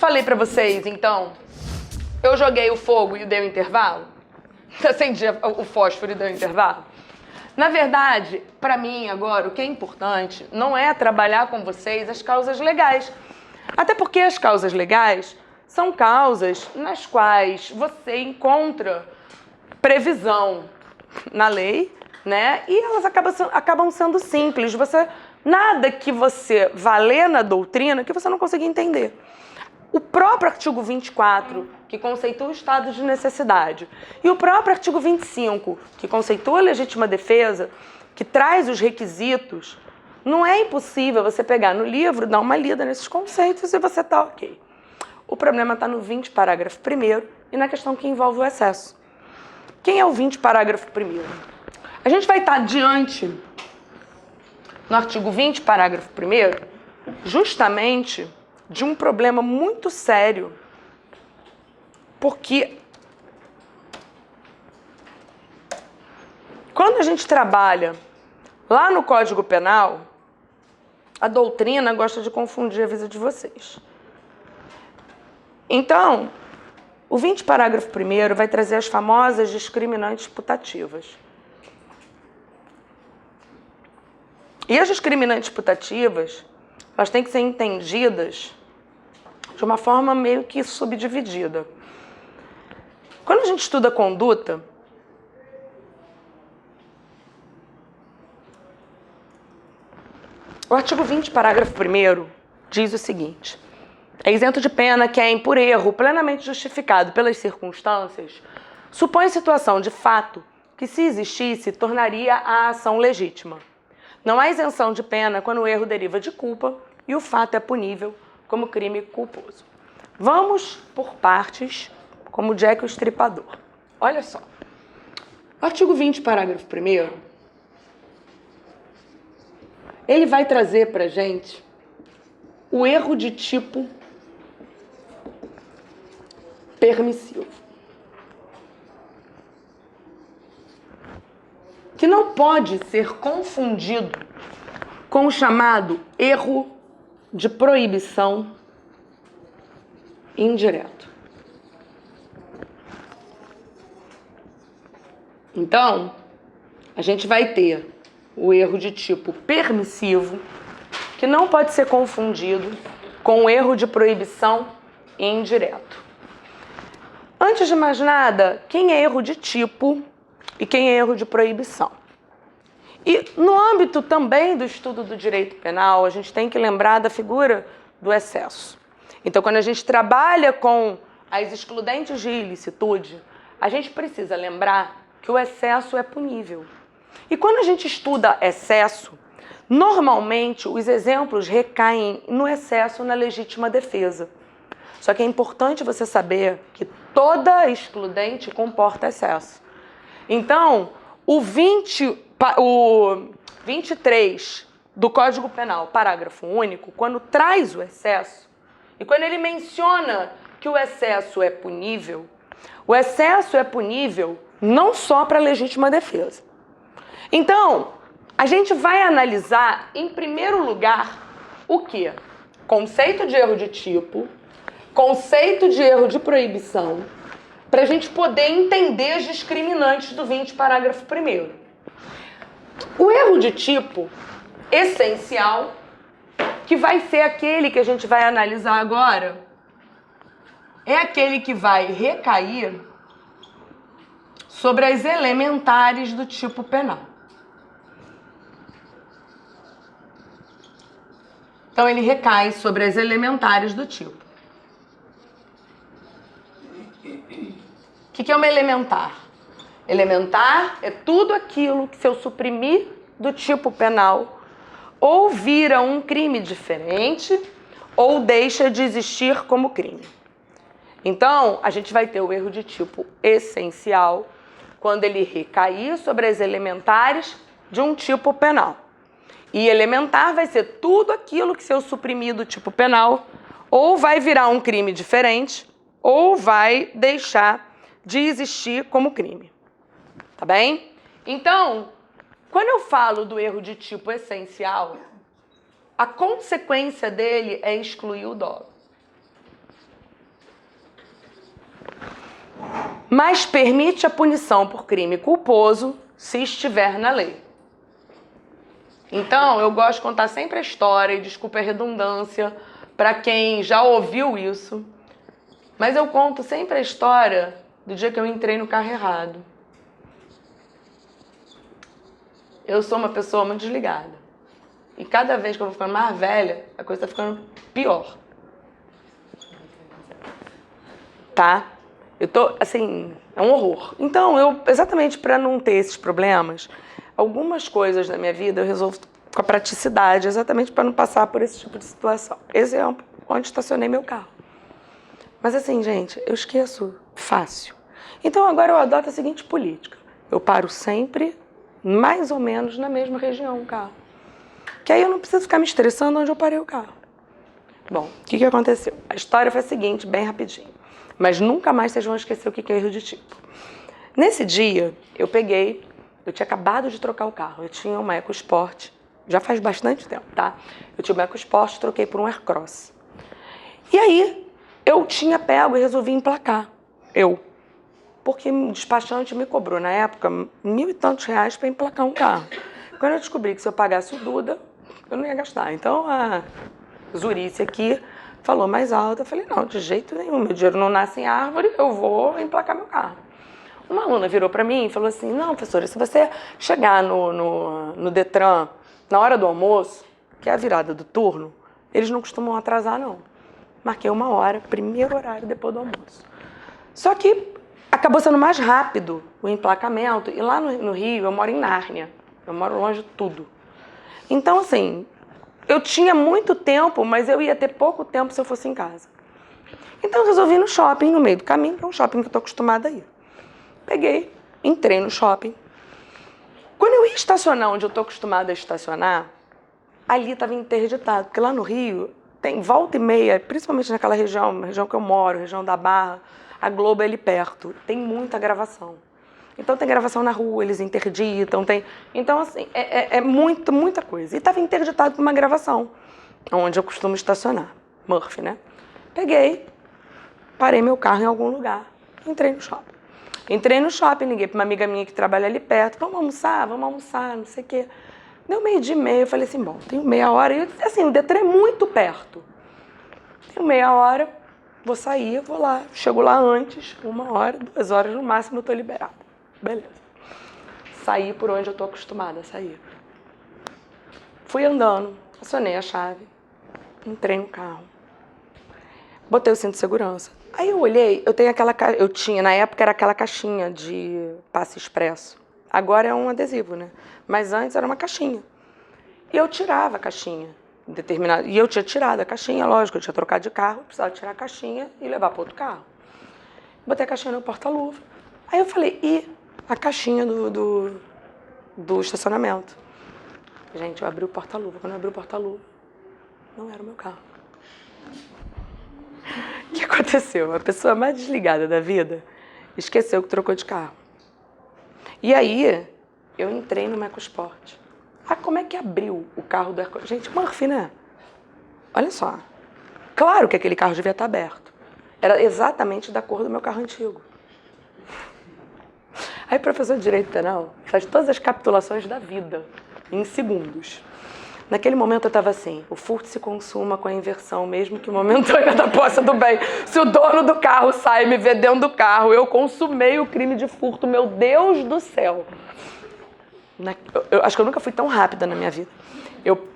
falei pra vocês, então, eu joguei o fogo e dei o intervalo? Acendi o fósforo e deu o intervalo? Na verdade, pra mim agora, o que é importante não é trabalhar com vocês as causas legais. Até porque as causas legais são causas nas quais você encontra previsão na lei, né? E elas acabam sendo simples. Nada que você vá ler na doutrina que você não consiga entender. O próprio artigo 24, que conceitua o estado de necessidade, e o próprio artigo 25, que conceitua a legítima defesa, que traz os requisitos, não é impossível você pegar no livro, dar uma lida nesses conceitos e você tá ok. O problema está no 20, parágrafo 1º, e na questão que envolve o excesso. Quem é o 20, parágrafo 1º? A gente vai estar diante, no artigo 20, parágrafo 1º, justamente de um problema muito sério, porque quando a gente trabalha lá no Código Penal, a doutrina gosta de confundir a vida de vocês. Então, o 20, parágrafo 1º, vai trazer as famosas discriminantes putativas. E as discriminantes putativas, elas têm que ser entendidas de uma forma meio que subdividida. Quando a gente estuda conduta, o artigo 20, parágrafo 1º, diz o seguinte: é isento de pena quem, por erro plenamente justificado pelas circunstâncias, supõe situação de fato que, se existisse, tornaria a ação legítima. Não há isenção de pena quando o erro deriva de culpa e o fato é punível como crime culposo. Vamos por partes, como Jack o Estripador. Olha só. O artigo 20, parágrafo 1º, ele vai trazer pra gente o erro de tipo permissivo, que não pode ser confundido com o chamado erro de proibição indireto. Então, a gente vai ter o erro de tipo permissivo, que não pode ser confundido com o erro de proibição indireto. Antes de mais nada, quem é erro de tipo e quem é erro de proibição? E no âmbito também do estudo do direito penal, a gente tem que lembrar da figura do excesso. Então, quando a gente trabalha com as excludentes de ilicitude, a gente precisa lembrar que o excesso é punível. E quando a gente estuda excesso, normalmente os exemplos recaem no excesso na legítima defesa. Só que é importante você saber que toda excludente comporta excesso. Então, o 23 do Código Penal, parágrafo único, quando traz o excesso, e quando ele menciona que o excesso é punível não só para a legítima defesa. Então, a gente vai analisar, em primeiro lugar, o quê? Conceito de erro de tipo, conceito de erro de proibição, para a gente poder entender as discriminantes do 20, parágrafo 1º. O erro de tipo essencial, que vai ser aquele que a gente vai analisar agora, é aquele que vai recair sobre as elementares do tipo penal. Então, ele recai sobre as elementares do tipo. O que é uma elementar? Elementar é tudo aquilo que, se eu suprimir do tipo penal, ou vira um crime diferente, ou deixa de existir como crime. Então, a gente vai ter o erro de tipo essencial, quando ele recair sobre as elementares de um tipo penal. E elementar vai ser tudo aquilo que, se eu suprimir do tipo penal, ou vai virar um crime diferente, ou vai deixar de existir como crime. Tá bem? Então, quando eu falo do erro de tipo essencial, a consequência dele é excluir o dolo. mas permite a punição por crime culposo se estiver na lei. Então, eu gosto de contar sempre a história, e desculpa a redundância para quem já ouviu isso, mas eu conto sempre a história do dia que eu entrei no carro errado. Eu sou uma pessoa muito desligada. E cada vez que eu vou ficando mais velha, a coisa está ficando pior. Tá? Eu tô, assim, é um horror. Então, exatamente para não ter esses problemas, algumas coisas na minha vida eu resolvo com a praticidade, exatamente para não passar por esse tipo de situação. Exemplo, onde estacionei meu carro. Mas assim, gente, eu esqueço fácil. Então agora eu adoto a seguinte política. Eu paro sempre, mais ou menos, na mesma região o carro. Que aí eu não preciso ficar me estressando onde eu parei o carro. Bom, o que aconteceu? A história foi a seguinte, bem rapidinho. Mas nunca mais vocês vão esquecer o que é erro de tipo. Nesse dia, eu tinha acabado de trocar o carro. Eu tinha uma EcoSport, já faz bastante tempo, tá? Eu tinha uma EcoSport, troquei por um Aircross. E aí, eu tinha pego e resolvi emplacar. Porque o despachante me cobrou, na época, R$1.000 e tantos para emplacar um carro. Quando eu descobri que se eu pagasse o Duda, eu não ia gastar. Então, a Zurice aqui falou mais alto. Eu falei, não, de jeito nenhum, meu dinheiro não nasce em árvore, eu vou emplacar meu carro. Uma aluna virou para mim e falou assim, não, professora, se você chegar no Detran na hora do almoço, que é a virada do turno, eles não costumam atrasar, não. Marquei 1 hora, primeiro horário depois do almoço. Só que acabou sendo mais rápido o emplacamento, e lá no Rio eu moro em Nárnia, eu moro longe de tudo. Então, assim, eu tinha muito tempo, mas eu ia ter pouco tempo se eu fosse em casa. Então eu resolvi ir no shopping, no meio do caminho, que é um shopping que eu tô acostumada a ir. Peguei, entrei no shopping. Quando eu ia estacionar onde eu tô acostumada a estacionar, ali estava interditado, porque lá no Rio tem volta e meia, principalmente naquela região que eu moro, região da Barra, a Globo é ali perto, tem muita gravação. Então tem gravação na rua, eles interditam, então assim, muita coisa. E estava interditado por uma gravação, onde eu costumo estacionar, Murphy, né? Peguei, parei meu carro em algum lugar, entrei no shopping. Entrei no shopping, liguei para uma amiga minha que trabalha ali perto, vamos almoçar, não sei o quê. Deu 12:30, eu falei assim, bom, tenho meia hora, e assim, o Detran é muito perto. Tenho meia hora, vou sair, vou lá, chego lá antes, 1 hora, 2 horas no máximo eu tô liberada. Beleza. Saí por onde eu tô acostumada a sair. Fui andando, acionei a chave, entrei no carro, botei o cinto de segurança. Aí eu olhei, na época era aquela caixinha de passe expresso. Agora é um adesivo, né? Mas antes era uma caixinha. E eu tirava a caixinha, e eu tinha tirado a caixinha, lógico, eu tinha trocado de carro, precisava tirar a caixinha e levar para outro carro. Botei a caixinha no porta-luva. Aí eu falei, e a caixinha do estacionamento? Gente, eu abri o porta-luva. Quando eu abri o porta-luva, não era o meu carro. O que aconteceu? A pessoa mais desligada da vida esqueceu que trocou de carro. E aí, eu entrei no EcoSport. Ah, como é que abriu o carro do Aircross? Gente, Murphy, né? Olha só. Claro que aquele carro devia estar aberto. Era exatamente da cor do meu carro antigo. Aí o professor de Direito Penal faz todas as capitulações da vida, em segundos. Naquele momento eu estava assim, o furto se consuma com a inversão, mesmo que momentânea da posse do bem. Se o dono do carro sai e me vê dentro do carro, eu consumei o crime de furto, meu Deus do céu. Eu acho que eu nunca fui tão rápida na minha vida. Eu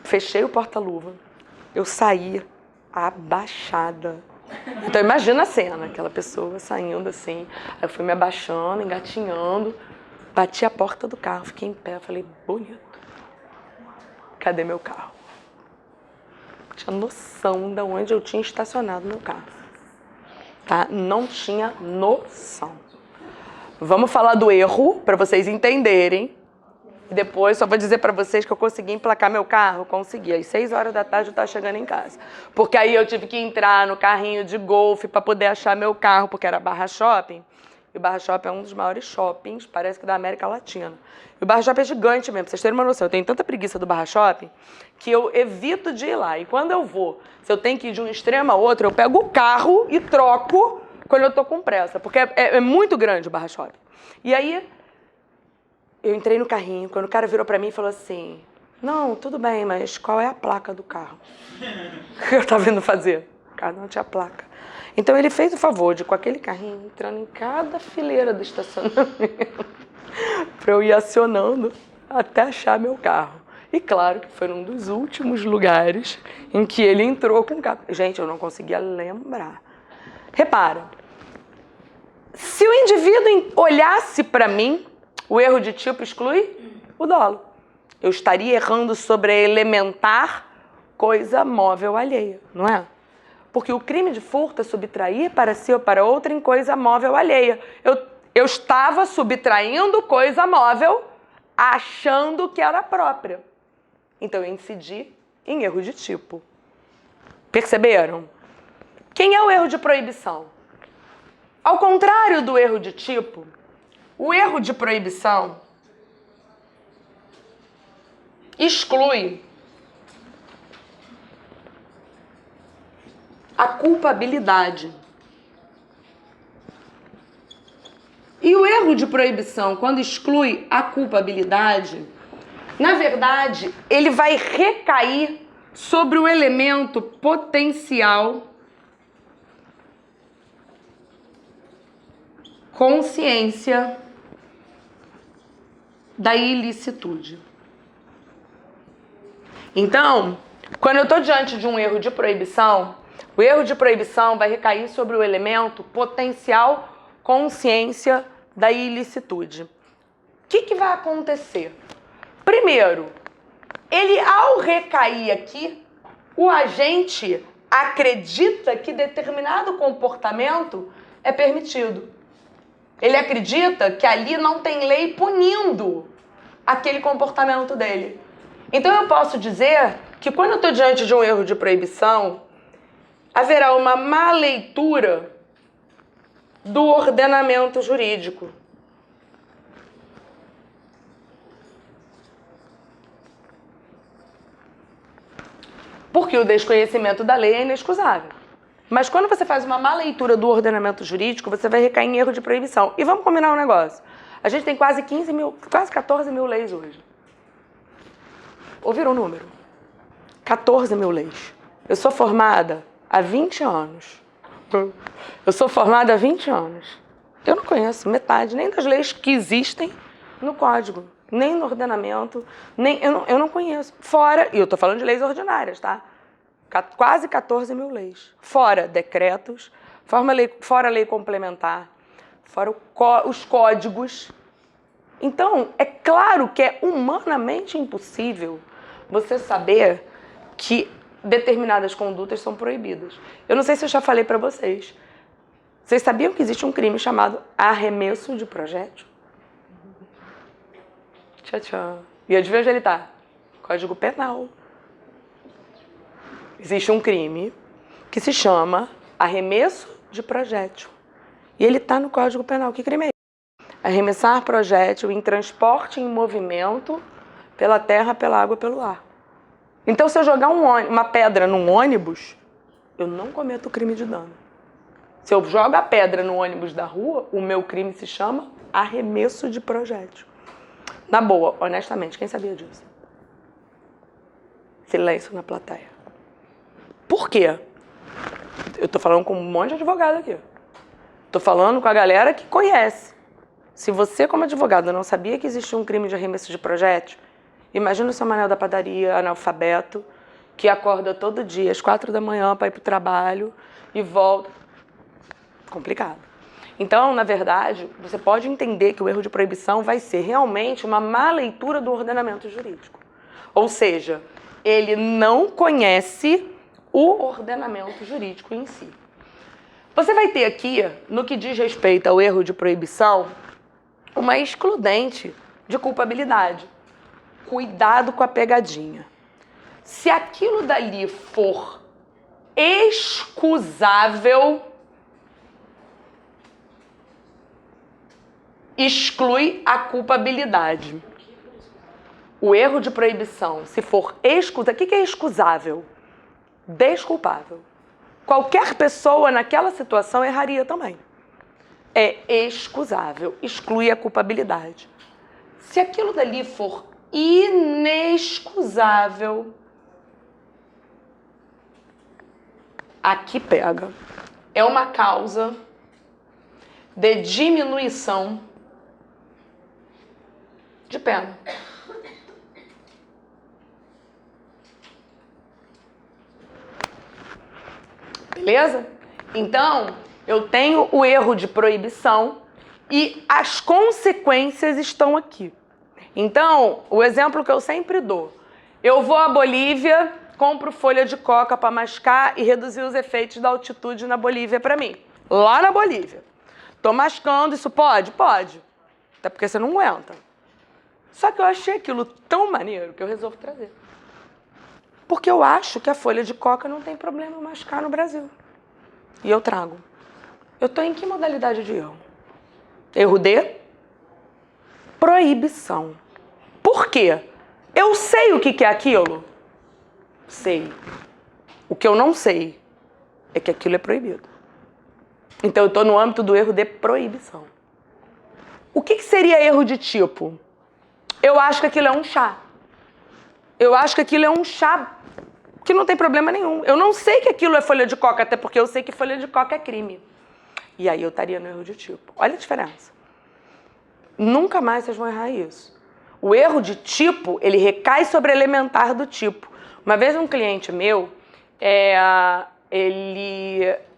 fechei o porta-luva, eu saí abaixada. Então imagina a cena, aquela pessoa saindo assim, aí eu fui me abaixando, engatinhando, bati a porta do carro, fiquei em pé, falei, bonito. Cadê meu carro? Tinha noção de onde eu tinha estacionado meu carro. Tá? Não tinha noção. Vamos falar do erro, para vocês entenderem. E depois só vou dizer para vocês que eu consegui emplacar meu carro. Consegui. Às 6 horas da tarde eu estava chegando em casa. Porque aí eu tive que entrar no carrinho de golfe para poder achar meu carro, porque era Barra Shopping. E o Barra Shopping é um dos maiores shoppings, parece que da América Latina. E o Barra Shopping é gigante mesmo, pra vocês terem uma noção. Eu tenho tanta preguiça do Barra Shopping que eu evito de ir lá. E quando eu vou, se eu tenho que ir de um extremo a outro, eu pego o carro e troco quando eu tô com pressa, porque é muito grande o Barra Shopping. E aí, eu entrei no carrinho, quando o cara virou pra mim e falou assim, não, tudo bem, mas qual é a placa do carro? Que eu tava indo fazer. O carro não tinha placa. Então ele fez o favor de, com aquele carrinho, entrando em cada fileira do estacionamento, pra eu ir acionando até achar meu carro. E claro que foi um dos últimos lugares em que ele entrou com o carro. Gente, eu não conseguia lembrar. Repara, se o indivíduo olhasse para mim, o erro de tipo exclui o dolo. Eu estaria errando sobre a elementar coisa móvel alheia, não é? Porque o crime de furto é subtrair para si ou para outra em coisa móvel alheia. Eu estava subtraindo coisa móvel achando que era própria. Então eu incidi em erro de tipo. Perceberam? Quem é o erro de proibição? Ao contrário do erro de tipo, o erro de proibição exclui a culpabilidade. E o erro de proibição, quando exclui a culpabilidade, na verdade, ele vai recair sobre o elemento potencial consciência da ilicitude. Então, quando eu estou diante de um erro de proibição, o erro de proibição vai recair sobre o elemento potencial consciência da ilicitude. O que vai acontecer? Primeiro, ele ao recair aqui, o agente acredita que determinado comportamento é permitido. Ele acredita que ali não tem lei punindo aquele comportamento dele. Então eu posso dizer que quando eu estou diante de um erro de proibição, haverá uma má leitura do ordenamento jurídico. Porque o desconhecimento da lei é inexcusável. Mas quando você faz uma má leitura do ordenamento jurídico, você vai recair em erro de proibição. E vamos combinar um negócio. A gente tem quase 14 mil leis hoje. Ouviram o número? 14 mil leis. Eu sou formada há 20 anos. Eu não conheço metade nem das leis que existem no Código, nem no ordenamento, eu não conheço. Fora, e eu estou falando de leis ordinárias, tá? Quase 14 mil leis. Fora decretos, fora lei complementar, fora os códigos. Então, é claro que é humanamente impossível você saber que determinadas condutas são proibidas. Eu não sei se eu já falei para vocês. Vocês sabiam que existe um crime chamado arremesso de projétil? Tchau, tchau. E adivinha onde ele está? Código Penal. Existe um crime que se chama arremesso de projétil. E ele está no Código Penal. Que crime é esse? Arremessar projétil em transporte em movimento pela terra, pela água, pelo ar. Então, se eu jogar uma pedra num ônibus, eu não cometo crime de dano. Se eu jogo a pedra no ônibus da rua, o meu crime se chama arremesso de projétil. Na boa, honestamente, quem sabia disso? Silêncio na plateia. Por quê? Eu tô falando com um monte de advogado aqui. Tô falando com a galera que conhece. Se você, como advogado, não sabia que existia um crime de arremesso de projétil, imagina o seu Manel da padaria, analfabeto, que acorda todo dia às 4 da manhã para ir pro trabalho e volta. Complicado. Então, na verdade, você pode entender que o erro de proibição vai ser realmente uma má leitura do ordenamento jurídico. Ou seja, ele não conhece o ordenamento jurídico em si. Você vai ter aqui, no que diz respeito ao erro de proibição, uma excludente de culpabilidade. Cuidado com a pegadinha. Se aquilo dali for excusável, exclui a culpabilidade. O erro de proibição, se for excusável, o que é excusável? Desculpável. qualquer pessoa naquela situação erraria também. É excusável, exclui a culpabilidade. Se aquilo dali for inexcusável, aqui pega. É uma causa de diminuição de pena. Beleza? Então, eu tenho o erro de proibição e as consequências estão aqui. Então, o exemplo que eu sempre dou. Eu vou à Bolívia, compro folha de coca para mascar e reduzir os efeitos da altitude na Bolívia para mim. Lá na Bolívia. Tô mascando, isso pode? Pode. Até porque você não aguenta. Só que eu achei aquilo tão maneiro que eu resolvo trazer. Porque eu acho que a folha de coca não tem problema em mascar no Brasil. E eu trago. Eu tô em que modalidade de erro? Erro de proibição. Por quê? Eu sei o que é aquilo? Sei. O que eu não sei é que aquilo é proibido. Então eu tô no âmbito do erro de proibição. O que seria erro de tipo? Eu acho que aquilo é um chá. Eu acho que aquilo é um chá que não tem problema nenhum. Eu não sei que aquilo é folha de coca, até porque eu sei que folha de coca é crime. E aí eu estaria no erro de tipo. Olha a diferença. Nunca mais vocês vão errar isso. O erro de tipo, ele recai sobre elementar do tipo. Uma vez um cliente meu,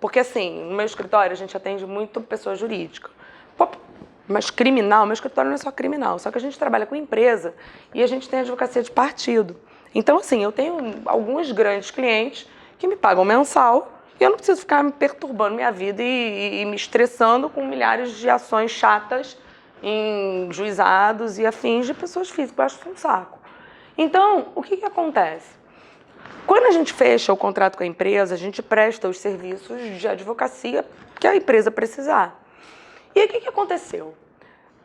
porque assim, no meu escritório a gente atende muito pessoa jurídica. Mas criminal, meu escritório não é só criminal, só que a gente trabalha com empresa e a gente tem advocacia de partido. Então, assim, eu tenho alguns grandes clientes que me pagam mensal e eu não preciso ficar me perturbando minha vida e me estressando com milhares de ações chatas em juizados e afins de pessoas físicas. Eu acho isso um saco. Então, o que acontece? Quando a gente fecha o contrato com a empresa, a gente presta os serviços de advocacia que a empresa precisar. E aí, o que aconteceu?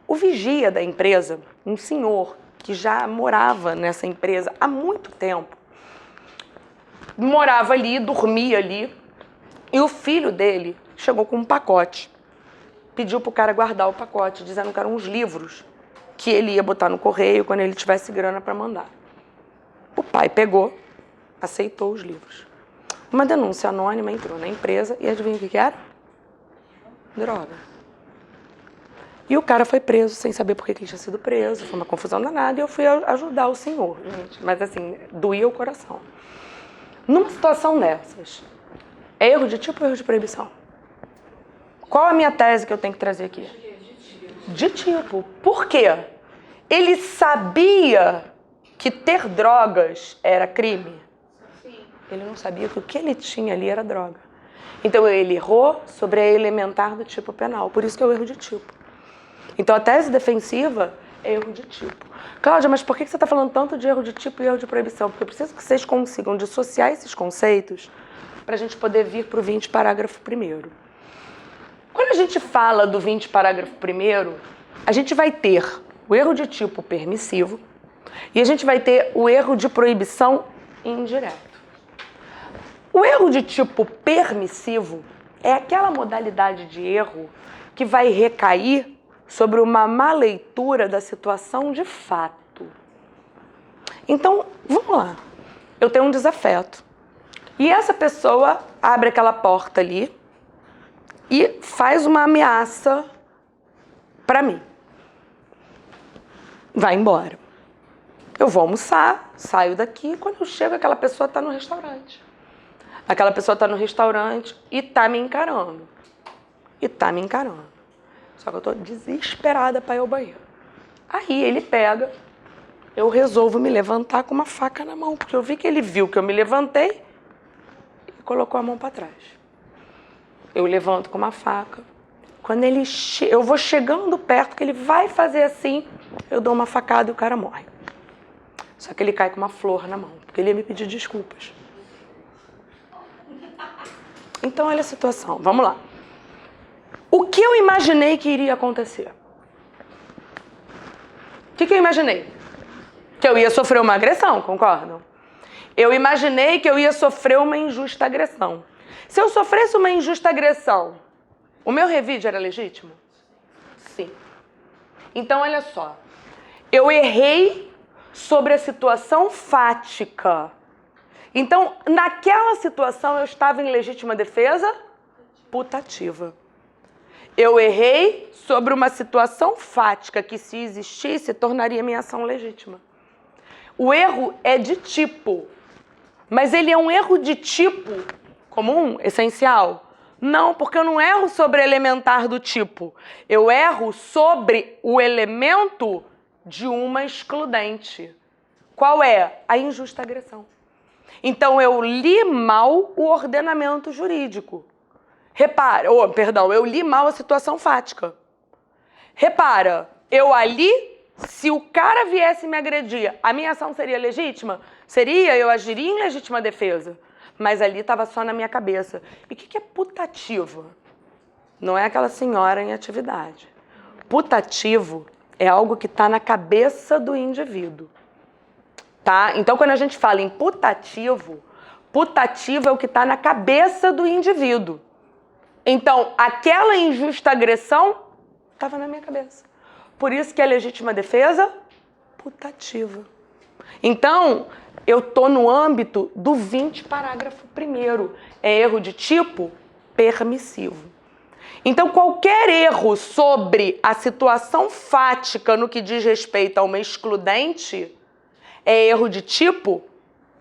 O vigia da empresa, um senhor que já morava nessa empresa há muito tempo, morava ali, dormia ali, e o filho dele chegou com um pacote. Pediu pro cara guardar o pacote, dizendo que eram uns livros que ele ia botar no correio quando ele tivesse grana para mandar. O pai pegou, aceitou os livros. Uma denúncia anônima entrou na empresa e adivinha o que era? Droga. E o cara foi preso sem saber por que ele tinha sido preso, foi uma confusão danada e eu fui ajudar o senhor, gente. Mas assim, doía o coração. Numa situação dessas, é erro de tipo ou erro de proibição? Qual a minha tese que eu tenho que trazer aqui? De tipo. Por quê? Ele sabia que ter drogas era crime? Sim. Ele não sabia que o que ele tinha ali era droga. Então ele errou sobre a elementar do tipo penal. Por isso que é o erro de tipo. Então a tese defensiva é erro de tipo. Cláudia, mas por que você está falando tanto de erro de tipo e erro de proibição? Porque eu preciso que vocês consigam dissociar esses conceitos para a gente poder vir para o 20 parágrafo 1º. Quando a gente fala do 20 parágrafo 1º, a gente vai ter o erro de tipo permissivo e a gente vai ter o erro de proibição indireto. O erro de tipo permissivo é aquela modalidade de erro que vai recair sobre uma má leitura da situação de fato. Então, vamos lá. Eu tenho um desafeto. E essa pessoa abre aquela porta ali e faz uma ameaça para mim. Vai embora. Eu vou almoçar, saio daqui, quando eu chego, aquela pessoa está no restaurante. Aquela pessoa está no restaurante e está me encarando. Só que eu tô desesperada para ir ao banheiro. Aí ele pega, eu resolvo me levantar com uma faca na mão, porque eu vi que ele viu que eu me levantei e colocou a mão para trás. Eu levanto com uma faca. Quando eu vou chegando perto, que ele vai fazer assim, eu dou uma facada e o cara morre. Só que ele cai com uma flor na mão, porque ele ia me pedir desculpas. Então olha a situação, vamos lá. O que eu imaginei que iria acontecer? O que eu imaginei? Que eu ia sofrer uma agressão, concordam? Eu imaginei que eu ia sofrer uma injusta agressão. Se eu sofresse uma injusta agressão, o meu revide era legítimo? Sim. Então, olha só. Eu errei sobre a situação fática. Então, naquela situação, eu estava em legítima defesa putativa. Eu errei sobre uma situação fática que, se existisse, tornaria minha ação legítima. O erro é de tipo, mas ele é um erro de tipo comum, essencial? Não, porque eu não erro sobre elementar do tipo. Eu erro sobre o elemento de uma excludente. Qual é? A injusta agressão. Então, eu li mal o ordenamento jurídico. Repara, eu li mal a situação fática. Repara, eu ali, se o cara viesse me agredir, a minha ação seria legítima? Seria, eu agiria em legítima defesa. Mas ali estava só na minha cabeça. E o que é putativa? Não é aquela senhora em atividade. Putativo é algo que está na cabeça do indivíduo. Tá? Então, quando a gente fala em putativo, putativo é o que está na cabeça do indivíduo. Então, aquela injusta agressão estava na minha cabeça. Por isso que é legítima defesa putativa. Então, eu estou no âmbito do 20, parágrafo 1º. É erro de tipo permissivo. Então, qualquer erro sobre a situação fática no que diz respeito a uma excludente é erro de tipo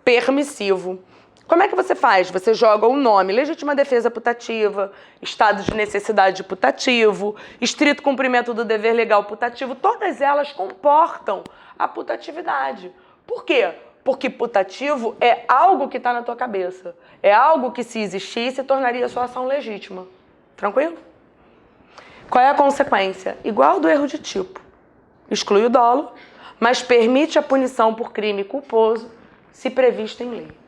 permissivo. Como é que você faz? Você joga o nome legítima defesa putativa, estado de necessidade putativo, estrito cumprimento do dever legal putativo. Todas elas comportam a putatividade. Por quê? Porque putativo é algo que está na tua cabeça. É algo que, se existisse, tornaria a sua ação legítima. Tranquilo? Qual é a consequência? Igual do erro de tipo. Exclui o dolo, mas permite a punição por crime culposo, se previsto em lei.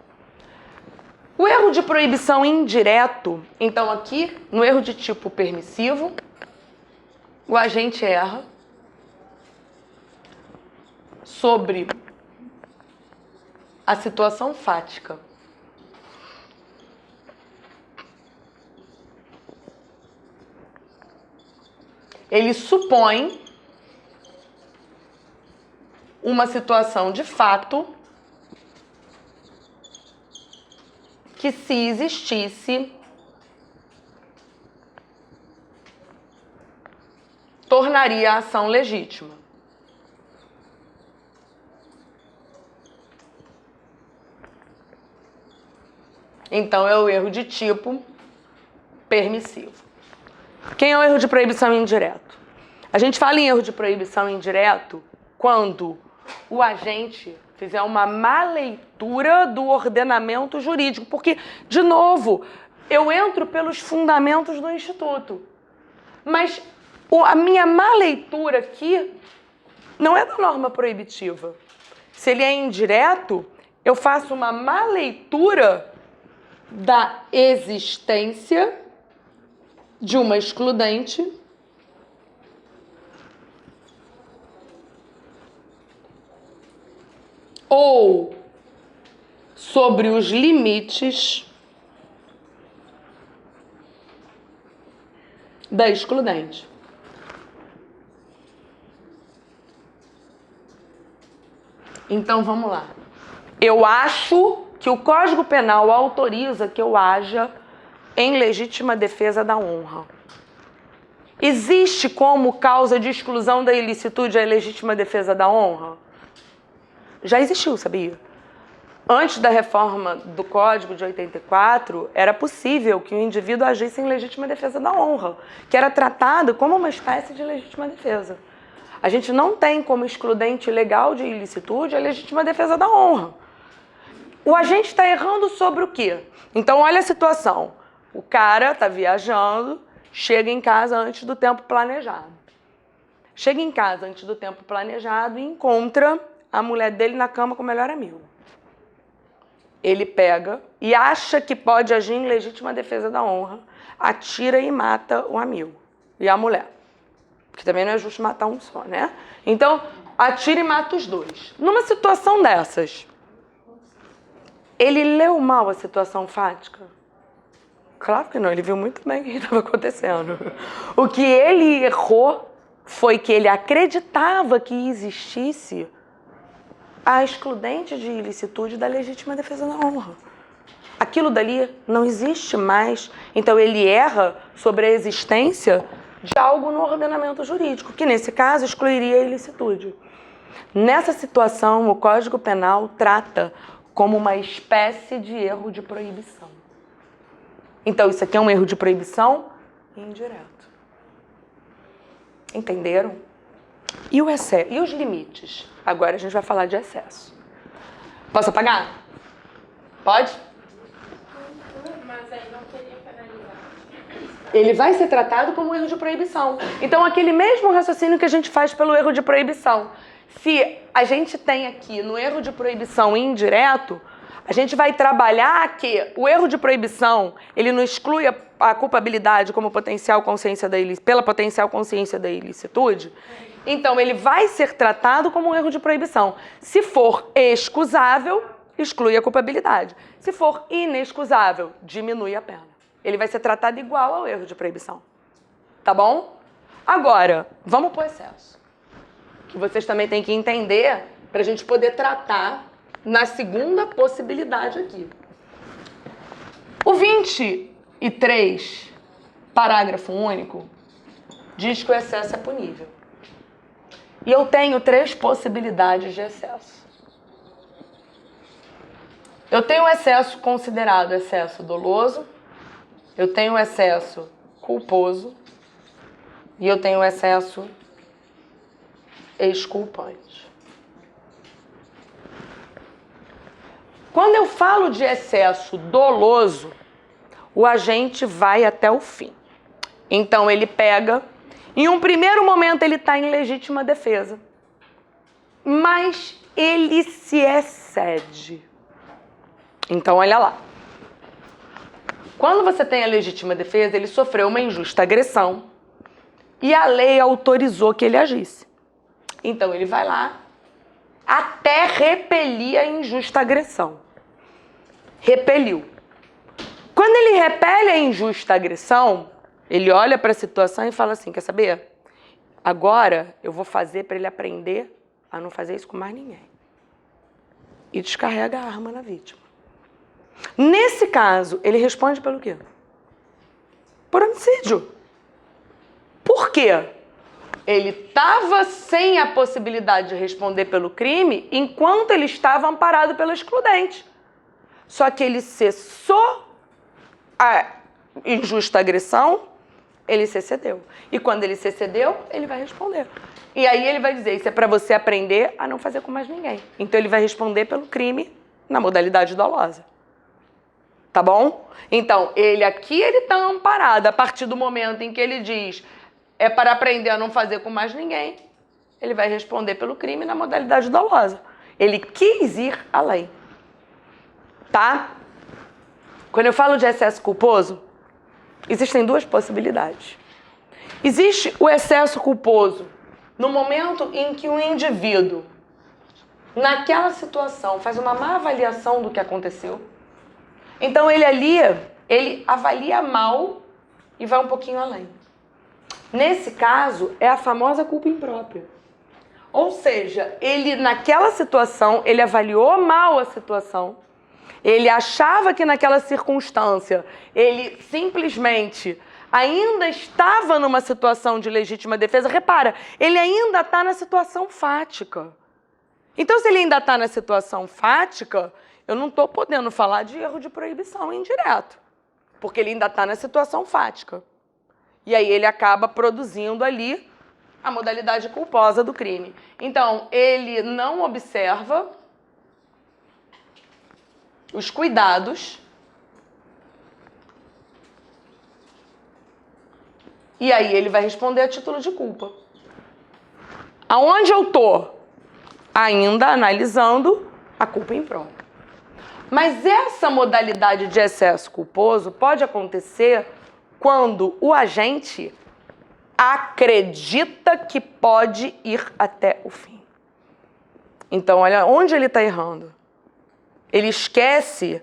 O erro de proibição indireto, então aqui, no erro de tipo permissivo, o agente erra sobre a situação fática. Ele supõe uma situação de fato que, se existisse, tornaria a ação legítima. Então, é o erro de tipo permissivo. Quem é o erro de proibição indireto? A gente fala em erro de proibição indireto quando o agente fizer uma má leitura do ordenamento jurídico. Porque, de novo, eu entro pelos fundamentos do Instituto. Mas a minha má leitura aqui não é da norma proibitiva. Se ele é indireto, eu faço uma má leitura da existência de uma excludente ou sobre os limites da excludente. Então, vamos lá. Eu acho que o Código Penal autoriza que eu haja em legítima defesa da honra. Existe como causa de exclusão da ilicitude a legítima defesa da honra? Já existiu, sabia? Antes da reforma do Código de 84, era possível que o indivíduo agisse em legítima defesa da honra, que era tratado como uma espécie de legítima defesa. A gente não tem como excludente legal de ilicitude a legítima defesa da honra. O agente está errando sobre o quê? Então, olha a situação. O cara está viajando, chega em casa antes do tempo planejado. Chega em casa antes do tempo planejado e encontra a mulher dele na cama com o melhor amigo. Ele pega e acha que pode agir em legítima defesa da honra, atira e mata o amigo e a mulher. Porque também não é justo matar um só, né? Então, atira e mata os dois. Numa situação dessas, ele leu mal a situação fática? Claro que não, ele viu muito bem o que estava acontecendo. O que ele errou foi que ele acreditava que existisse a excludente de ilicitude da legítima defesa da honra. Aquilo dali não existe mais, então ele erra sobre a existência de algo no ordenamento jurídico, que nesse caso excluiria a ilicitude. Nessa situação, o Código Penal trata como uma espécie de erro de proibição. Então, isso aqui é um erro de proibição indireto. Entenderam? E o excesso? E os limites? Agora a gente vai falar de excesso. Posso apagar? Pode? Mas aí não queria penalizar. Ele vai ser tratado como um erro de proibição. Então, aquele mesmo raciocínio que a gente faz pelo erro de proibição. Se a gente tem aqui no erro de proibição indireto, a gente vai trabalhar que o erro de proibição, ele não exclui a culpabilidade como pela potencial consciência da ilicitude. Então, ele vai ser tratado como um erro de proibição. Se for excusável, exclui a culpabilidade. Se for inexcusável, diminui a pena. Ele vai ser tratado igual ao erro de proibição. Tá bom? Agora, vamos para o excesso. Que vocês também têm que entender para a gente poder tratar na segunda possibilidade aqui. O 23, parágrafo único, diz que o excesso é punível. E eu tenho 3 possibilidades de excesso. Eu tenho o excesso considerado excesso doloso, eu tenho o excesso culposo e eu tenho o excesso exculpante. Quando eu falo de excesso doloso, o agente vai até o fim. Então, ele pega, em um primeiro momento ele está em legítima defesa, mas ele se excede. Então, olha lá. Quando você tem a legítima defesa, ele sofreu uma injusta agressão e a lei autorizou que ele agisse. Então, ele vai lá até repelir a injusta agressão. Repeliu. Quando ele repele a injusta agressão, ele olha para a situação e fala assim, quer saber? Agora eu vou fazer para ele aprender a não fazer isso com mais ninguém. E descarrega a arma na vítima. Nesse caso, ele responde pelo quê? Por homicídio. Por quê? Ele estava sem a possibilidade de responder pelo crime enquanto ele estava amparado pela excludente. Só que ele cessou a injusta agressão, ele se excedeu. E quando ele se excedeu, ele vai responder. E aí ele vai dizer, isso é para você aprender a não fazer com mais ninguém. Então ele vai responder pelo crime na modalidade dolosa. Tá bom? Então, ele está amparado. A partir do momento em que ele diz é para aprender a não fazer com mais ninguém, ele vai responder pelo crime na modalidade dolosa. Ele quis ir além. Tá? Quando eu falo de excesso culposo, existem 2 possibilidades. Existe o excesso culposo no momento em que o indivíduo, naquela situação, faz uma má avaliação do que aconteceu. Então, ele avalia mal e vai um pouquinho além. Nesse caso, é a famosa culpa imprópria. Ou seja, ele naquela situação, ele avaliou mal a situação, ele achava que naquela circunstância, ele simplesmente ainda estava numa situação de legítima defesa. Repara, ele ainda está na situação fática. Então, se ele ainda está na situação fática, eu não estou podendo falar de erro de proibição indireto, porque ele ainda está na situação fática. E aí ele acaba produzindo ali a modalidade culposa do crime. Então, ele não observa os cuidados e aí ele vai responder a título de culpa. Aonde eu estou? Ainda analisando a culpa imprópria. Mas essa modalidade de excesso culposo pode acontecer quando o agente acredita que pode ir até o fim. Então, olha onde ele está errando. Ele esquece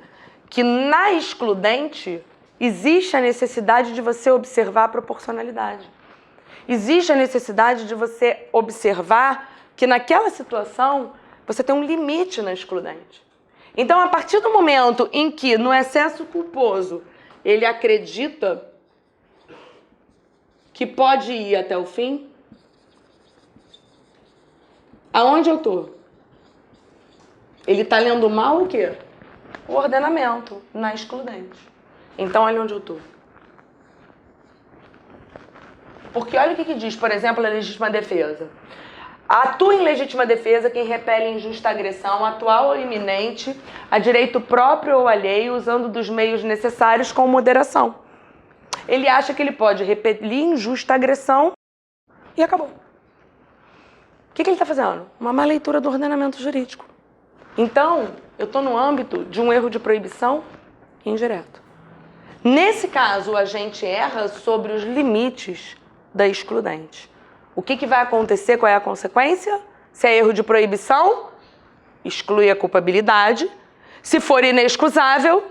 que na excludente existe a necessidade de você observar a proporcionalidade. Existe a necessidade de você observar que naquela situação você tem um limite na excludente. Então, a partir do momento em que, no excesso culposo, ele acredita que pode ir até o fim, aonde eu tô? Ele tá lendo mal o quê? O ordenamento na excludente. Então, olha onde eu tô. Porque olha o que diz, por exemplo, a legítima defesa. Atua em legítima defesa quem repele injusta agressão, atual ou iminente, a direito próprio ou alheio, usando dos meios necessários com moderação. Ele acha que ele pode repelir injusta agressão e acabou. O que ele está fazendo? Uma má leitura do ordenamento jurídico. Então, eu estou no âmbito de um erro de proibição indireto. Nesse caso, a gente erra sobre os limites da excludente. O que vai acontecer? Qual é a consequência? Se é erro de proibição, exclui a culpabilidade. Se for inexcusável,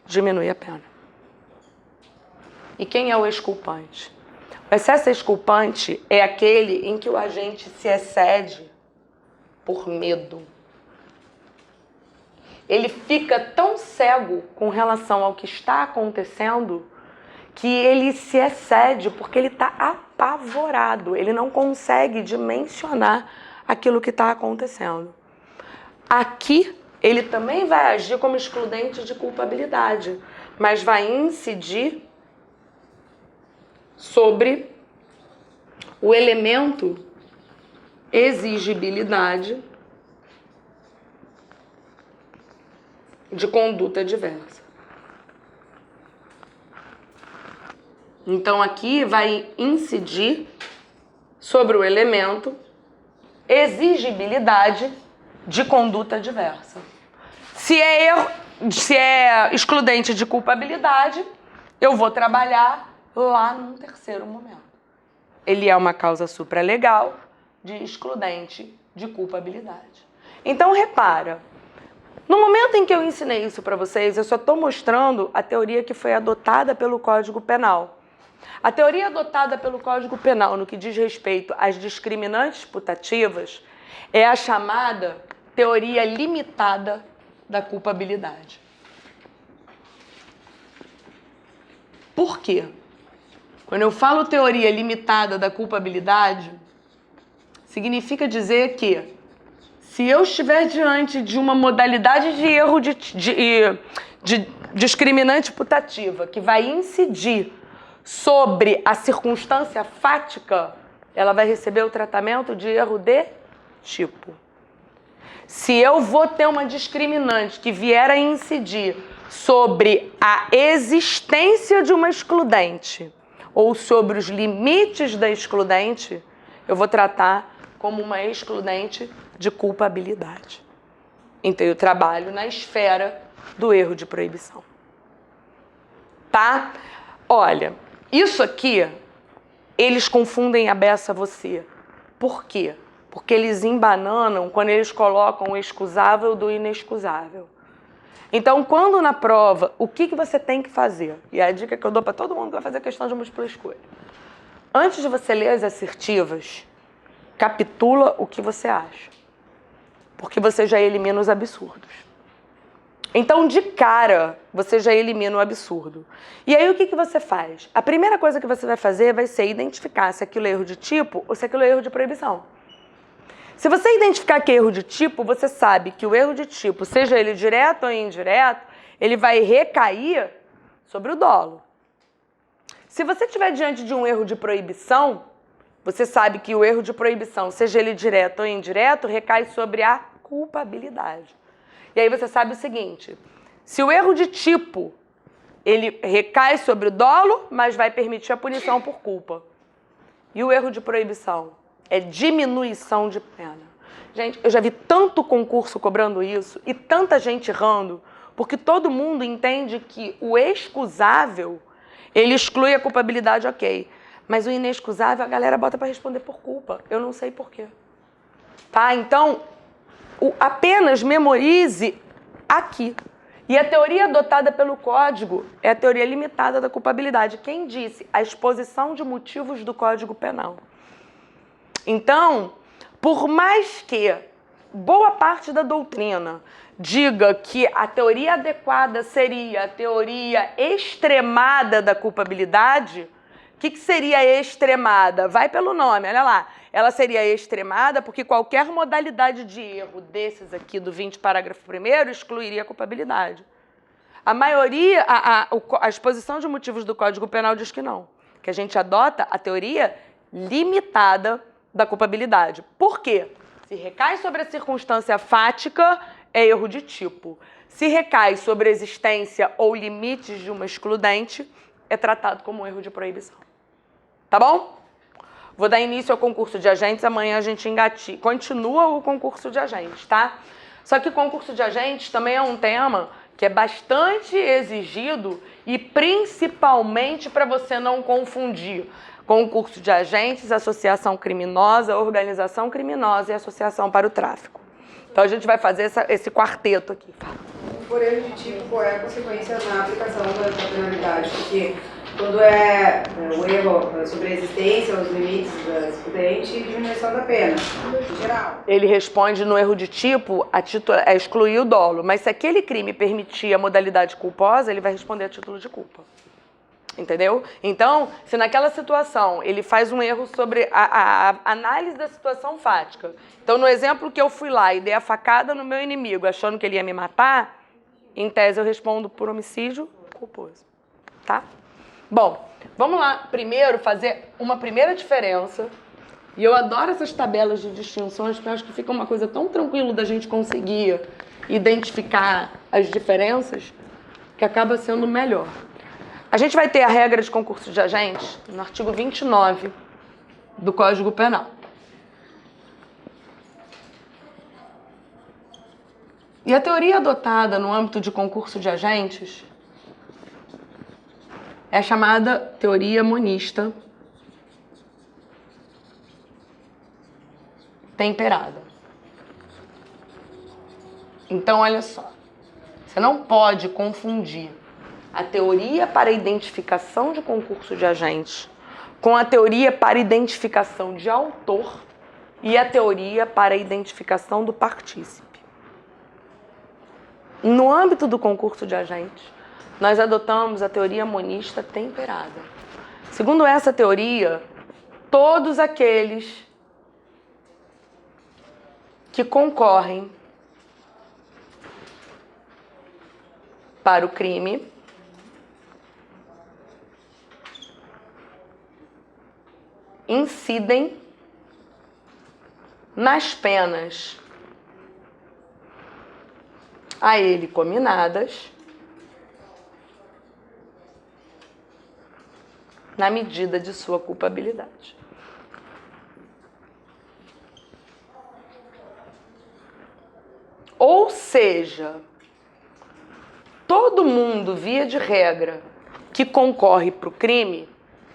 diminui a pena. E quem é o exculpante? O excesso exculpante é aquele em que o agente se excede por medo. Ele fica tão cego com relação ao que está acontecendo que ele se excede porque ele está apavorado. Ele não consegue dimensionar aquilo que está acontecendo. Aqui, ele também vai agir como excludente de culpabilidade, mas vai incidir sobre o elemento exigibilidade de conduta diversa. Então, aqui vai incidir sobre o elemento exigibilidade de conduta diversa. Se é excludente de culpabilidade, eu vou trabalhar lá num terceiro momento. Ele é uma causa supralegal de excludente de culpabilidade. Então, repara, no momento em que eu ensinei isso para vocês, eu só estou mostrando a teoria que foi adotada pelo Código Penal. A teoria adotada pelo Código Penal no que diz respeito às discriminantes putativas é a chamada teoria limitada da culpabilidade. Por quê? Quando eu falo teoria limitada da culpabilidade, significa dizer que se eu estiver diante de uma modalidade de erro de discriminante putativa que vai incidir sobre a circunstância fática, ela vai receber o tratamento de erro de tipo. Se eu vou ter uma discriminante que vier a incidir sobre a existência de uma excludente ou sobre os limites da excludente, eu vou tratar como uma excludente de culpabilidade. Então, eu trabalho na esfera do erro de proibição. Tá? Olha, isso aqui, eles confundem a beça a você. Por quê? Porque eles embananam quando eles colocam o excusável do inexcusável. Então, quando na prova, o que você tem que fazer? E é a dica que eu dou para todo mundo que vai fazer questão de múltipla escolha. Antes de você ler as assertivas, capitula o que você acha. Porque você já elimina os absurdos. Então, de cara, você já elimina o absurdo. E aí, o que você faz? A primeira coisa que você vai fazer vai ser identificar se aquilo é erro de tipo ou se aquilo é erro de proibição. Se você identificar que é erro de tipo, você sabe que o erro de tipo, seja ele direto ou indireto, ele vai recair sobre o dolo. Se você estiver diante de um erro de proibição, você sabe que o erro de proibição, seja ele direto ou indireto, recai sobre a culpabilidade. E aí você sabe o seguinte, se o erro de tipo, ele recai sobre o dolo, mas vai permitir a punição por culpa. E o erro de proibição é diminuição de pena. Gente, eu já vi tanto concurso cobrando isso e tanta gente errando, porque todo mundo entende que o excusável, ele exclui a culpabilidade, ok. Mas o inexcusável a galera bota para responder por culpa. Eu não sei por quê. Tá? Então, apenas memorize aqui. E a teoria adotada pelo Código é a teoria limitada da culpabilidade. Quem disse? A exposição de motivos do Código Penal. Então, por mais que boa parte da doutrina diga que a teoria adequada seria a teoria extremada da culpabilidade, o que seria extremada? Vai pelo nome, olha lá. Ela seria extremada porque qualquer modalidade de erro desses aqui do 20, parágrafo 1º, excluiria a culpabilidade. A maioria, a exposição de motivos do Código Penal diz que não. Que a gente adota a teoria limitada da culpabilidade. Por quê? Se recai sobre a circunstância fática, é erro de tipo. Se recai sobre a existência ou limites de uma excludente, é tratado como um erro de proibição. Tá bom? Vou dar início ao concurso de agentes, amanhã a gente continua o concurso de agentes, tá? Só que o concurso de agentes também é um tema que é bastante exigido e principalmente para você não confundir concurso de agentes, associação criminosa, organização criminosa e associação para o tráfico. Então a gente vai fazer esse quarteto aqui. Por erro de tipo, qual é a consequência na aplicação da penalidade? Porque quando é o erro sobre a existência, os limites da excludente e diminuição da pena, em geral. Ele responde no erro de tipo, é excluir o dolo. Mas se aquele crime permitir a modalidade culposa, ele vai responder a título de culpa. Entendeu? Então, se naquela situação ele faz um erro sobre a análise da situação fática. Então, no exemplo que eu fui lá e dei a facada no meu inimigo, achando que ele ia me matar, em tese eu respondo por homicídio culposo. Tá? Bom, vamos lá primeiro fazer uma primeira diferença. E eu adoro essas tabelas de distinções, porque eu acho que fica uma coisa tão tranquila da gente conseguir identificar as diferenças, que acaba sendo melhor. A gente vai ter a regra de concurso de agentes no artigo 29 do Código Penal. E a teoria adotada no âmbito de concurso de agentes é a chamada teoria monista temperada. Então, olha só, você não pode confundir a teoria para identificação de concurso de agentes com a teoria para identificação de autor e a teoria para identificação do partícipe. No âmbito do concurso de agentes, nós adotamos a teoria monista temperada. Segundo essa teoria, todos aqueles que concorrem para o crime incidem nas penas a ele cominadas na medida de sua culpabilidade. Ou seja, todo mundo, via de regra, que concorre para o crime,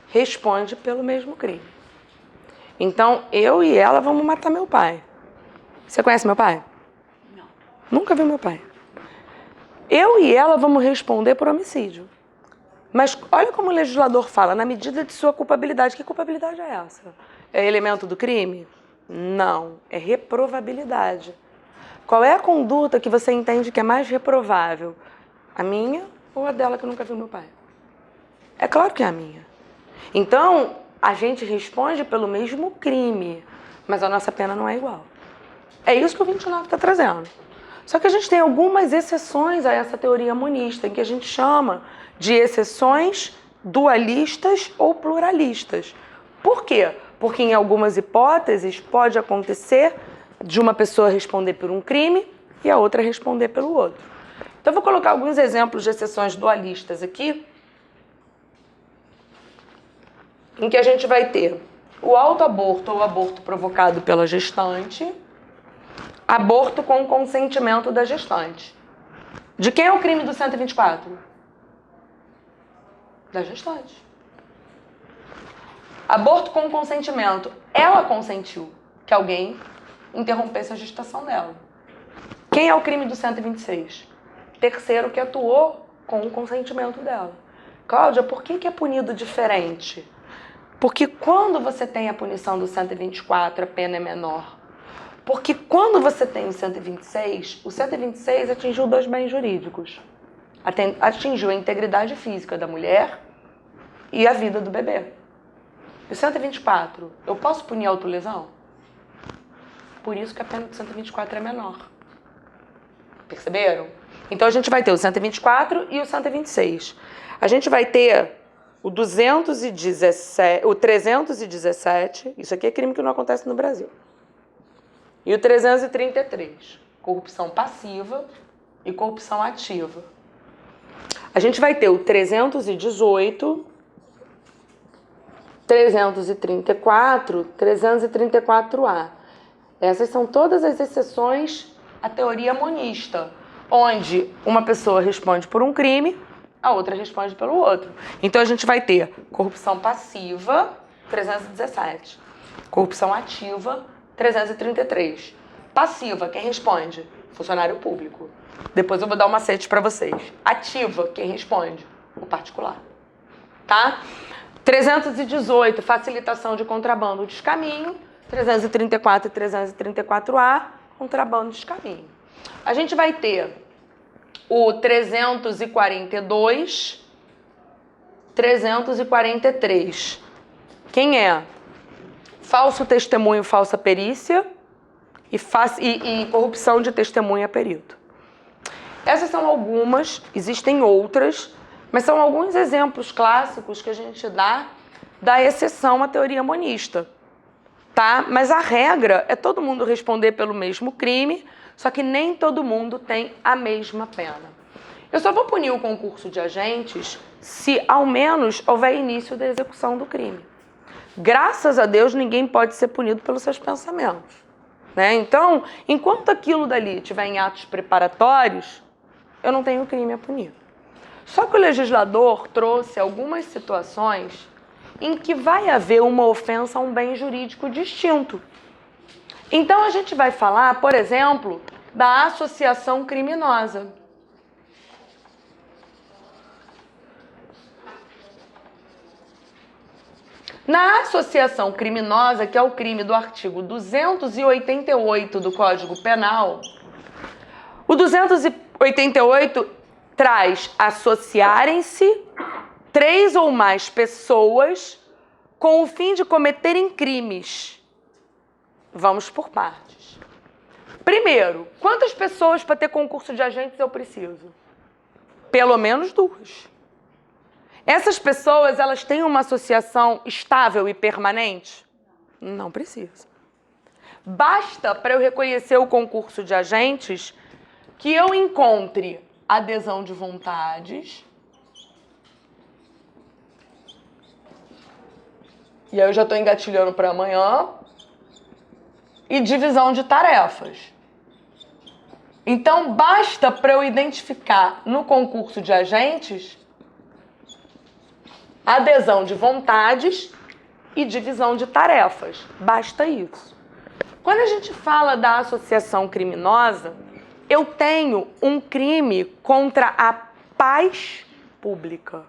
responde pelo mesmo crime. Então, eu e ela vamos matar meu pai. Você conhece meu pai? Não. Nunca viu meu pai. Eu e ela vamos responder por homicídio. Mas olha como o legislador fala, na medida de sua culpabilidade. Que culpabilidade é essa? É elemento do crime? Não, é reprovabilidade. Qual é a conduta que você entende que é mais reprovável? A minha ou a dela que nunca viu meu pai? É claro que é a minha. Então, a gente responde pelo mesmo crime, mas a nossa pena não é igual. É isso que o 29 está trazendo. Só que a gente tem algumas exceções a essa teoria monista, em que a gente chama de exceções dualistas ou pluralistas. Por quê? Porque em algumas hipóteses pode acontecer de uma pessoa responder por um crime e a outra responder pelo outro. Então, eu vou colocar alguns exemplos de exceções dualistas aqui, em que a gente vai ter o autoaborto ou aborto provocado pela gestante, aborto com consentimento da gestante. De quem é o crime do 124? Da gestante. Aborto com consentimento. Ela consentiu que alguém interrompesse a gestação dela. Quem é o crime do 126? terceiro que atuou com o consentimento dela. Cláudia, por que é punido diferente? Porque quando você tem a punição do 124, a pena é menor. Porque quando você tem o 126 atingiu dois bens jurídicos. Atingiu a integridade física da mulher e a vida do bebê. E o 124, eu posso punir autolesão? Por isso que a pena do 124 é menor. Perceberam? Então a gente vai ter o 124 e o 126. A gente vai ter o 317, isso aqui é crime que não acontece no Brasil. E o 333, corrupção passiva e corrupção ativa. A gente vai ter o 318, 334, 334A. Essas são todas as exceções à teoria monista, onde uma pessoa responde por um crime, a outra responde pelo outro. Então a gente vai ter corrupção passiva, 317. Corrupção ativa, 333. Passiva, quem responde? Funcionário público. Depois eu vou dar um macete para vocês. Ativa, quem responde? O particular. Tá? 318, facilitação de contrabando, descaminho. 334 e 334A, contrabando, descaminho. A gente vai ter o 342, 343. Quem é? Falso testemunho, falsa perícia e corrupção de testemunha perito. Essas são algumas, existem outras, mas são alguns exemplos clássicos que a gente dá da exceção à teoria monista. Tá? Mas a regra é todo mundo responder pelo mesmo crime, só que nem todo mundo tem a mesma pena. Eu só vou punir o concurso de agentes se ao menos houver início da execução do crime. Graças a Deus, ninguém pode ser punido pelos seus pensamentos. Né? Então, enquanto aquilo dali estiver em atos preparatórios, eu não tenho crime a punir. Só que o legislador trouxe algumas situações em que vai haver uma ofensa a um bem jurídico distinto. Então, a gente vai falar, por exemplo, da associação criminosa. Na associação criminosa, que é o crime do artigo 288 do Código Penal, o 288 traz associarem-se 3 ou mais pessoas com o fim de cometerem crimes. Vamos por partes. Primeiro, quantas pessoas para ter concurso de agentes eu preciso? Pelo menos 2. Essas pessoas, elas têm uma associação estável e permanente? Não precisa. Basta para eu reconhecer o concurso de agentes que eu encontre adesão de vontades. E aí eu já estou engatilhando para amanhã. E divisão de tarefas. Então, basta para eu identificar no concurso de agentes adesão de vontades e divisão de tarefas. Basta isso. Quando a gente fala da associação criminosa, eu tenho um crime contra a paz pública.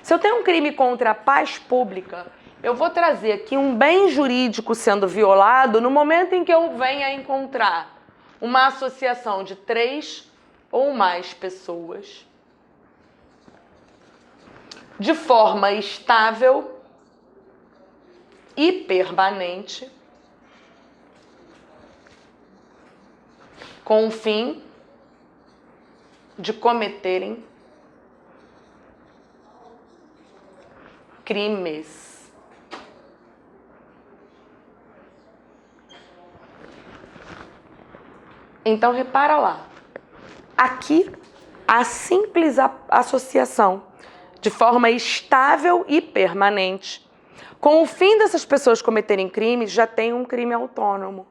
Se eu tenho um crime contra a paz pública, eu vou trazer aqui um bem jurídico sendo violado no momento em que eu venha encontrar uma associação de 3 ou mais pessoas de forma estável e permanente com o fim de cometerem crimes. Então, repara lá. Aqui, a simples associação de forma estável e permanente. Com o fim dessas pessoas cometerem crimes, já tem um crime autônomo.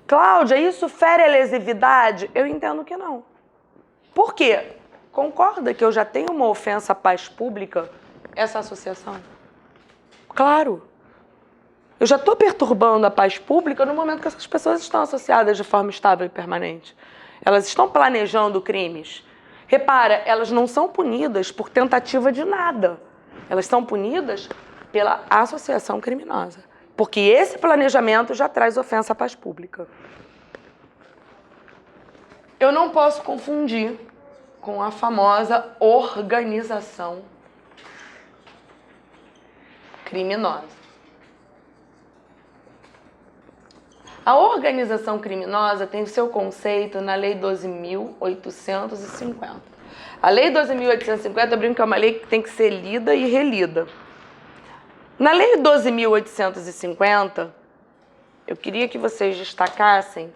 Cláudia, isso fere a lesividade? Eu entendo que não. Por quê? Concorda que eu já tenho uma ofensa à paz pública, essa associação? Claro. Eu já estou perturbando a paz pública no momento que essas pessoas estão associadas de forma estável e permanente. Elas estão planejando crimes. Repara, elas não são punidas por tentativa de nada. Elas são punidas pela associação criminosa. Porque esse planejamento já traz ofensa à paz pública. Eu não posso confundir com a famosa organização criminosa. A organização criminosa tem o seu conceito na Lei 12.850. A Lei 12.850, eu brinco que é uma lei que tem que ser lida e relida. Na Lei 12.850, eu queria que vocês destacassem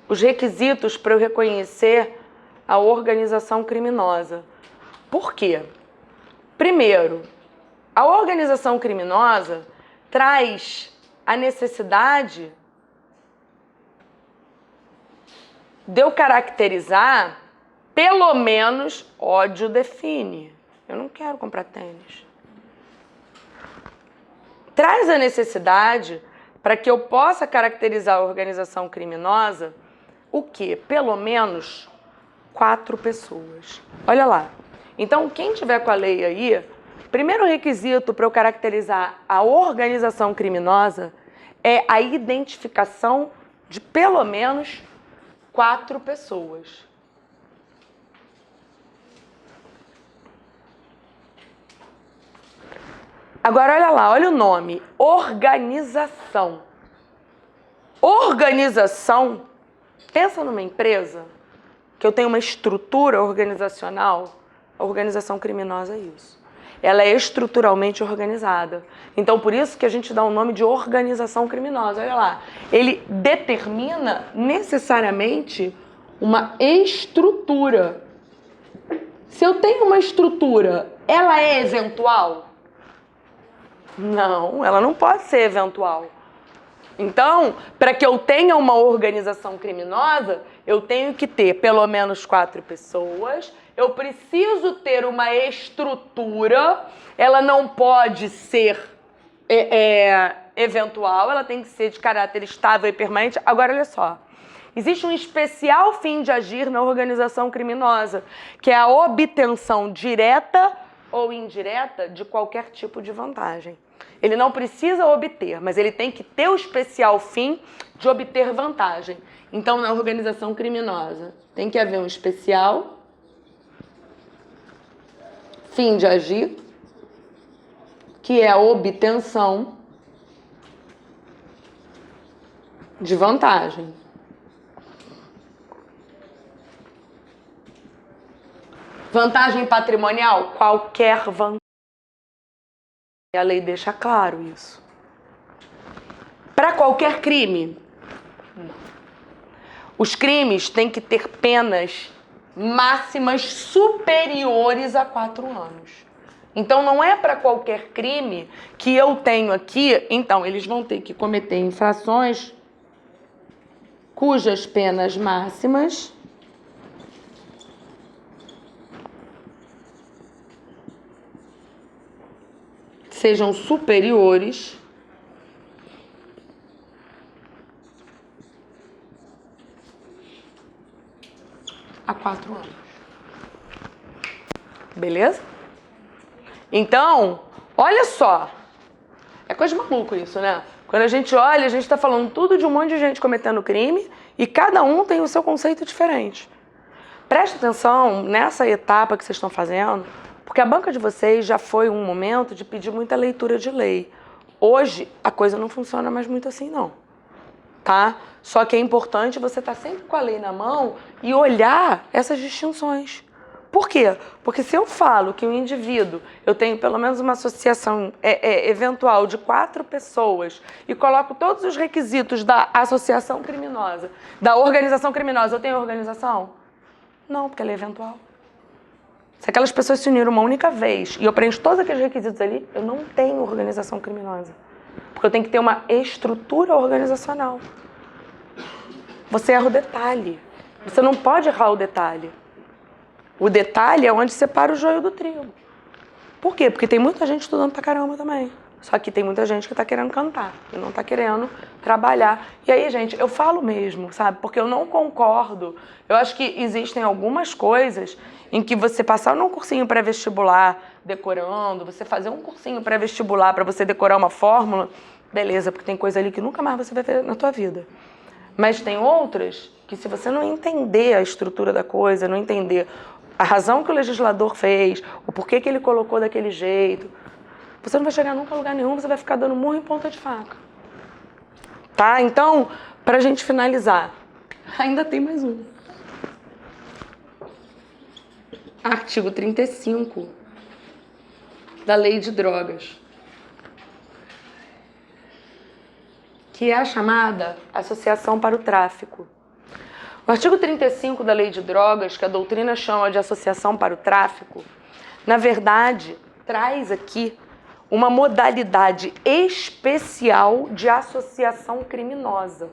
os requisitos para eu reconhecer a organização criminosa. Por quê? Primeiro, a organização criminosa traz a necessidade de eu caracterizar, pelo menos, ódio define. Eu não quero comprar tênis. Traz a necessidade para que eu possa caracterizar a organização criminosa o quê? Pelo menos 4 pessoas. Olha lá. Então, quem tiver com a lei aí, primeiro requisito para eu caracterizar a organização criminosa é a identificação de pelo menos 4 pessoas. Agora, olha lá, olha o nome. Organização. Organização. Pensa numa empresa que eu tenho uma estrutura organizacional. A organização criminosa é isso. Ela é estruturalmente organizada. Então, por isso que a gente dá o nome de organização criminosa. Olha lá. Ele determina necessariamente uma estrutura. Se eu tenho uma estrutura, ela é eventual? Não, ela não pode ser eventual. Então, para que eu tenha uma organização criminosa, eu tenho que ter pelo menos 4 pessoas, eu preciso ter uma estrutura, ela não pode ser eventual, ela tem que ser de caráter estável e permanente. Agora, olha só, existe um especial fim de agir na organização criminosa, que é a obtenção direta ou indireta de qualquer tipo de vantagem. Ele não precisa obter, mas ele tem que ter o especial fim de obter vantagem. Então, na organização criminosa, tem que haver um especial fim de agir, que é a obtenção de vantagem. Vantagem patrimonial? Qualquer vantagem. A lei deixa claro isso. Para qualquer crime? Não. Os crimes têm que ter penas máximas superiores a 4 anos. Então, não é para qualquer crime que eu tenho aqui... Então, eles vão ter que cometer infrações cujas penas máximas sejam superiores a 4 anos. Beleza? Então, olha só. É coisa de maluco isso, né? Quando a gente olha, a gente está falando tudo de um monte de gente cometendo crime e cada um tem o seu conceito diferente. Presta atenção nessa etapa que vocês estão fazendo, porque a banca de vocês já foi um momento de pedir muita leitura de lei. Hoje, a coisa não funciona mais muito assim, não. Tá? Só que é importante você estar sempre com a lei na mão e olhar essas distinções. Por quê? Porque se eu falo que o indivíduo, eu tenho pelo menos uma associação eventual de 4 pessoas e coloco todos os requisitos da associação criminosa, da organização criminosa, eu tenho organização? Não, porque ela é eventual. Se aquelas pessoas se uniram uma única vez e eu preencho todos aqueles requisitos ali, eu não tenho organização criminosa. Porque eu tenho que ter uma estrutura organizacional. Você erra o detalhe. Você não pode errar o detalhe. O detalhe é onde separa o joio do trigo. Por quê? Porque tem muita gente estudando pra caramba também. Só que tem muita gente que tá querendo cantar e não tá querendo trabalhar. E aí, gente, eu falo mesmo, sabe? Porque eu não concordo. Eu acho que existem algumas coisas em que você passar num cursinho pré-vestibular decorando, você fazer um cursinho pré-vestibular para você decorar uma fórmula, beleza, porque tem coisa ali que nunca mais você vai ver na tua vida. Mas tem outras que, se você não entender a estrutura da coisa, não entender a razão que o legislador fez, o porquê que ele colocou daquele jeito, você não vai chegar nunca a lugar nenhum, você vai ficar dando murro em ponta de faca. Tá? Então, pra gente finalizar, ainda tem mais um. Artigo 35 da Lei de Drogas, que é a chamada associação para o tráfico. O artigo 35 da Lei de Drogas, que a doutrina chama de associação para o tráfico, na verdade, traz aqui uma modalidade especial de associação criminosa.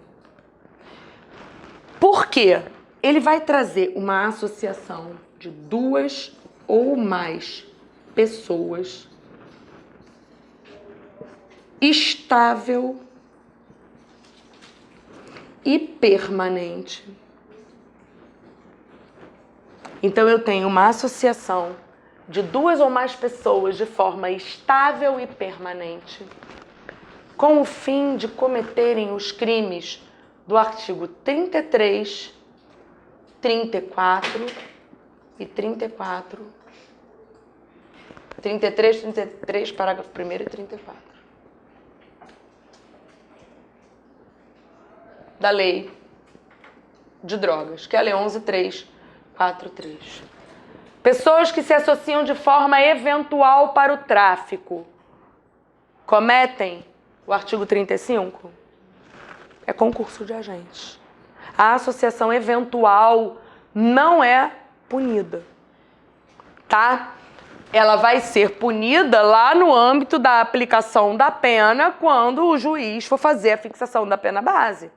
Por quê? Ele vai trazer uma associação de 2 ou mais pessoas estável e permanente. Então eu tenho uma associação de 2 ou mais pessoas de forma estável e permanente, com o fim de cometerem os crimes do artigo 33, 34 e 34. 33, parágrafo 1º e 34. Da Lei de Drogas, que é a Lei 11.343. Pessoas que se associam de forma eventual para o tráfico cometem o artigo 35? É concurso de agentes. A associação eventual não é punida, tá? Ela vai ser punida lá no âmbito da aplicação da pena quando o juiz for fazer a fixação da pena base.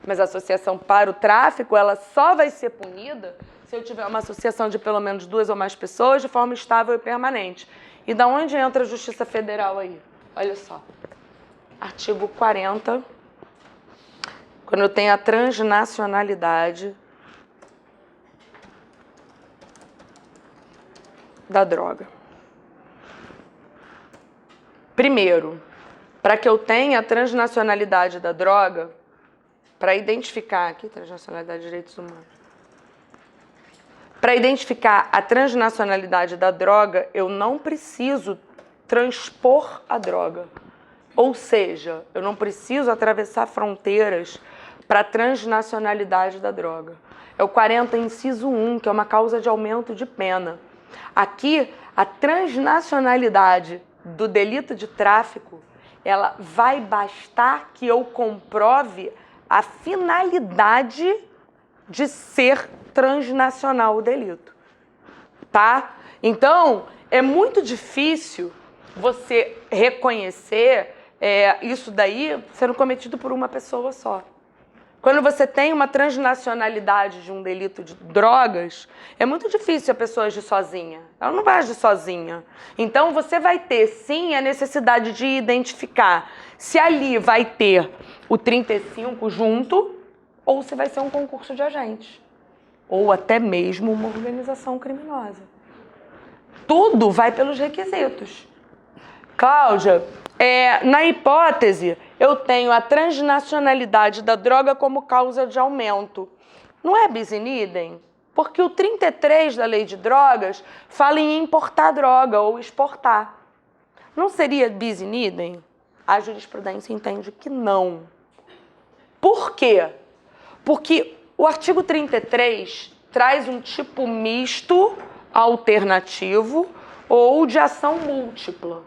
Mas a associação para o tráfico, ela só vai ser punida se eu tiver uma associação de pelo menos 2 ou mais pessoas de forma estável e permanente. E da onde entra a Justiça Federal aí? Olha só. Artigo 40, quando eu tenho a transnacionalidade da droga. Primeiro, para que eu tenha a transnacionalidade da droga, para identificar aqui, transnacionalidade de direitos humanos, para identificar a transnacionalidade da droga, eu não preciso transpor a droga. Ou seja, eu não preciso atravessar fronteiras para a transnacionalidade da droga. É o 40, inciso 1, que é uma causa de aumento de pena. Aqui, a transnacionalidade do delito de tráfico, ela vai bastar que eu comprove a finalidade de ser transnacional o delito, tá? Então, é muito difícil você reconhecer isso daí sendo cometido por uma pessoa só. Quando você tem uma transnacionalidade de um delito de drogas, é muito difícil a pessoa agir sozinha. Ela não vai agir sozinha. Então, você vai ter, sim, a necessidade de identificar se ali vai ter o 35 junto ou se vai ser um concurso de agentes. Ou até mesmo uma organização criminosa. Tudo vai pelos requisitos. Cláudia, na hipótese, eu tenho a transnacionalidade da droga como causa de aumento. Não é bis in idem? Porque o 33 da Lei de Drogas fala em importar droga ou exportar. Não seria bis in idem? A jurisprudência entende que não. Por quê? Porque o artigo 33 traz um tipo misto alternativo ou de ação múltipla.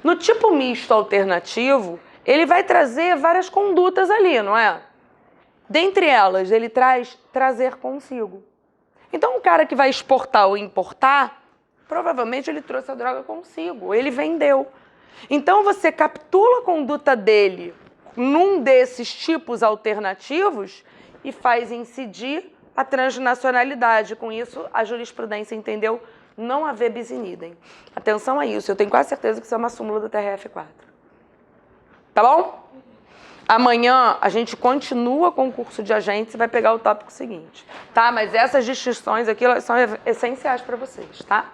No tipo misto alternativo, ele vai trazer várias condutas ali, não é? Dentre elas, ele traz trazer consigo. Então, o cara que vai exportar ou importar, provavelmente ele trouxe a droga consigo, ele vendeu. Então, você captura a conduta dele num desses tipos alternativos e faz incidir a transnacionalidade. Com isso, a jurisprudência entendeu não haver bis in idem. Atenção a isso, eu tenho quase certeza que isso é uma súmula do TRF4. Tá bom? Amanhã a gente continua com o curso de agentes e vai pegar o tópico seguinte, tá? Mas essas distinções aqui elas são essenciais para vocês, tá?